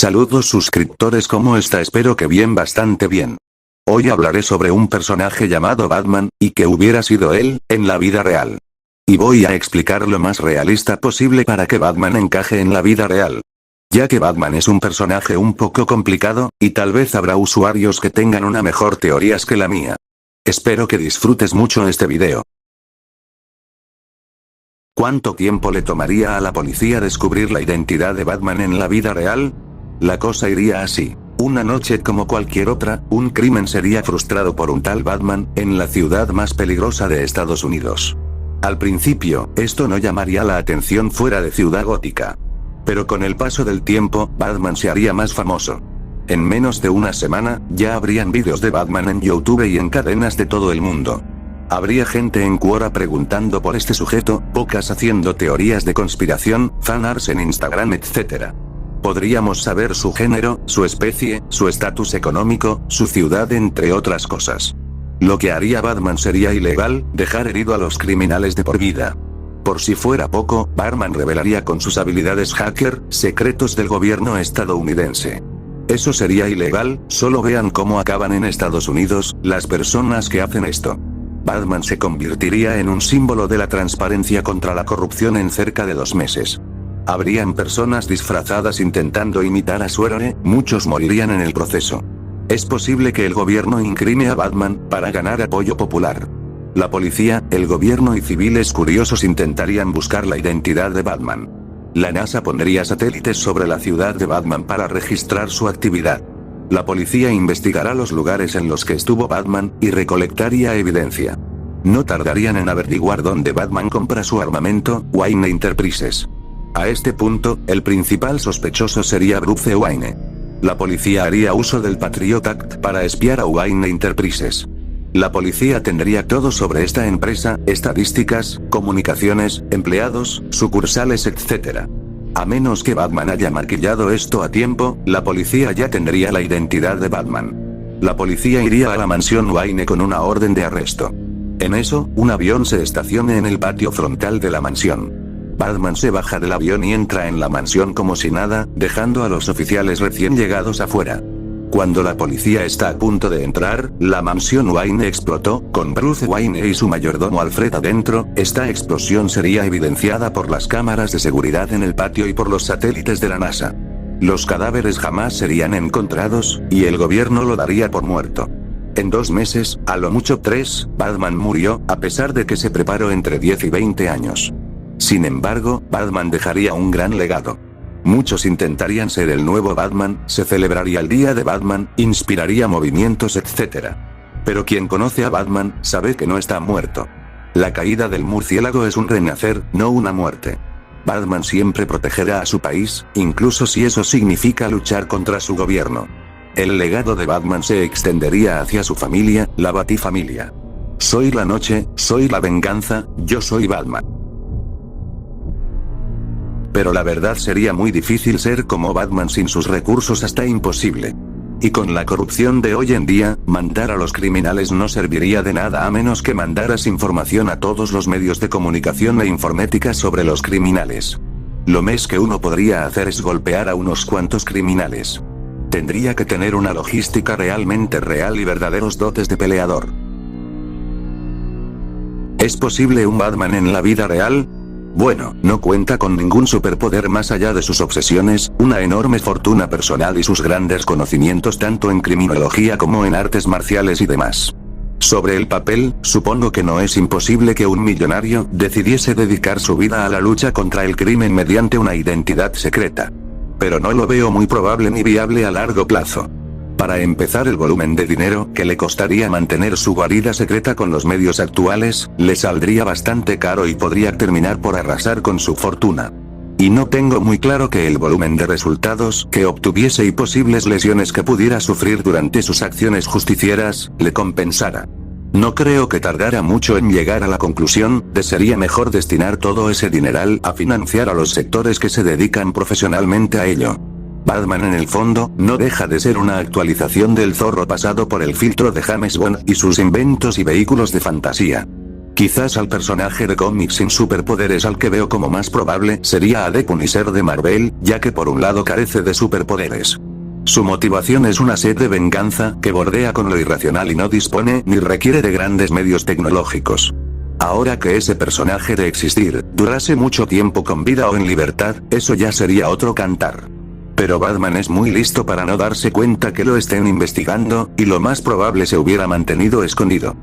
Saludos suscriptores, ¿cómo está? Espero que bien, bastante bien. Hoy hablaré sobre un personaje llamado Batman, y que hubiera sido él, en la vida real. Y voy a explicar lo más realista posible para que Batman encaje en la vida real. Ya que Batman es un personaje un poco complicado, y tal vez habrá usuarios que tengan una mejor teorías que la mía. Espero que disfrutes mucho este video. ¿Cuánto tiempo le tomaría a la policía descubrir la identidad de Batman en la vida real? La cosa iría así. Una noche como cualquier otra, un crimen sería frustrado por un tal Batman, en la ciudad más peligrosa de Estados Unidos. Al principio, esto no llamaría la atención fuera de Ciudad Gótica. Pero con el paso del tiempo, Batman se haría más famoso. En menos de una semana, ya habrían vídeos de Batman en YouTube y en cadenas de todo el mundo. Habría gente en Quora preguntando por este sujeto, pocas haciendo teorías de conspiración, fanarts en Instagram, etc. Podríamos saber su género, su especie, su estatus económico, su ciudad, entre otras cosas. Lo que haría Batman sería ilegal, dejar herido a los criminales de por vida. Por si fuera poco, Batman revelaría con sus habilidades hacker, secretos del gobierno estadounidense. Eso sería ilegal, solo vean cómo acaban en Estados Unidos, las personas que hacen esto. Batman se convertiría en un símbolo de la transparencia contra la corrupción en cerca de 2 meses. Habrían personas disfrazadas intentando imitar a su héroe, muchos morirían en el proceso. Es posible que el gobierno incrimine a Batman, para ganar apoyo popular. La policía, el gobierno y civiles curiosos intentarían buscar la identidad de Batman. La NASA pondría satélites sobre la ciudad de Batman para registrar su actividad. La policía investigará los lugares en los que estuvo Batman, y recolectaría evidencia. No tardarían en averiguar dónde Batman compra su armamento, Wayne Enterprises. A este punto, el principal sospechoso sería Bruce Wayne. La policía haría uso del Patriot Act para espiar a Wayne Enterprises. La policía tendría todo sobre esta empresa, estadísticas, comunicaciones, empleados, sucursales, etc. A menos que Batman haya maquillado esto a tiempo, la policía ya tendría la identidad de Batman. La policía iría a la mansión Wayne con una orden de arresto. En eso, un avión se estaciona en el patio frontal de la mansión. Batman se baja del avión y entra en la mansión como si nada, dejando a los oficiales recién llegados afuera. Cuando la policía está a punto de entrar, la mansión Wayne explotó, con Bruce Wayne y su mayordomo Alfred adentro. Esta explosión sería evidenciada por las cámaras de seguridad en el patio y por los satélites de la NASA. Los cadáveres jamás serían encontrados, y el gobierno lo daría por muerto. En 2 meses, a lo mucho 3, Batman murió, a pesar de que se preparó entre 10 y 20 años. Sin embargo, Batman dejaría un gran legado. Muchos intentarían ser el nuevo Batman, se celebraría el día de Batman, inspiraría movimientos, etc. Pero quien conoce a Batman, sabe que no está muerto. La caída del murciélago es un renacer, no una muerte. Batman siempre protegerá a su país, incluso si eso significa luchar contra su gobierno. El legado de Batman se extendería hacia su familia, la Batifamilia. Soy la noche, soy la venganza, yo soy Batman. Pero la verdad sería muy difícil ser como Batman sin sus recursos, hasta imposible. Y con la corrupción de hoy en día, mandar a los criminales no serviría de nada a menos que mandaras información a todos los medios de comunicación e informática sobre los criminales. Lo más que uno podría hacer es golpear a unos cuantos criminales. Tendría que tener una logística realmente real y verdaderos dotes de peleador. ¿Es posible un Batman en la vida real? Bueno, no cuenta con ningún superpoder más allá de sus obsesiones, una enorme fortuna personal y sus grandes conocimientos tanto en criminología como en artes marciales y demás. Sobre el papel, supongo que no es imposible que un millonario decidiese dedicar su vida a la lucha contra el crimen mediante una identidad secreta. Pero no lo veo muy probable ni viable a largo plazo. Para empezar, el volumen de dinero que le costaría mantener su guarida secreta con los medios actuales, le saldría bastante caro y podría terminar por arrasar con su fortuna. Y no tengo muy claro que el volumen de resultados que obtuviese y posibles lesiones que pudiera sufrir durante sus acciones justicieras, le compensara. No creo que tardara mucho en llegar a la conclusión de sería mejor destinar todo ese dineral a financiar a los sectores que se dedican profesionalmente a ello. Batman en el fondo, no deja de ser una actualización del Zorro pasado por el filtro de James Bond y sus inventos y vehículos de fantasía. Quizás al personaje de cómics sin superpoderes al que veo como más probable sería a The Punisher de Marvel, ya que por un lado carece de superpoderes. Su motivación es una sed de venganza que bordea con lo irracional y no dispone ni requiere de grandes medios tecnológicos. Ahora que ese personaje de existir durase mucho tiempo con vida o en libertad, eso ya sería otro cantar. Pero Batman es muy listo para no darse cuenta que lo estén investigando, y lo más probable se hubiera mantenido escondido.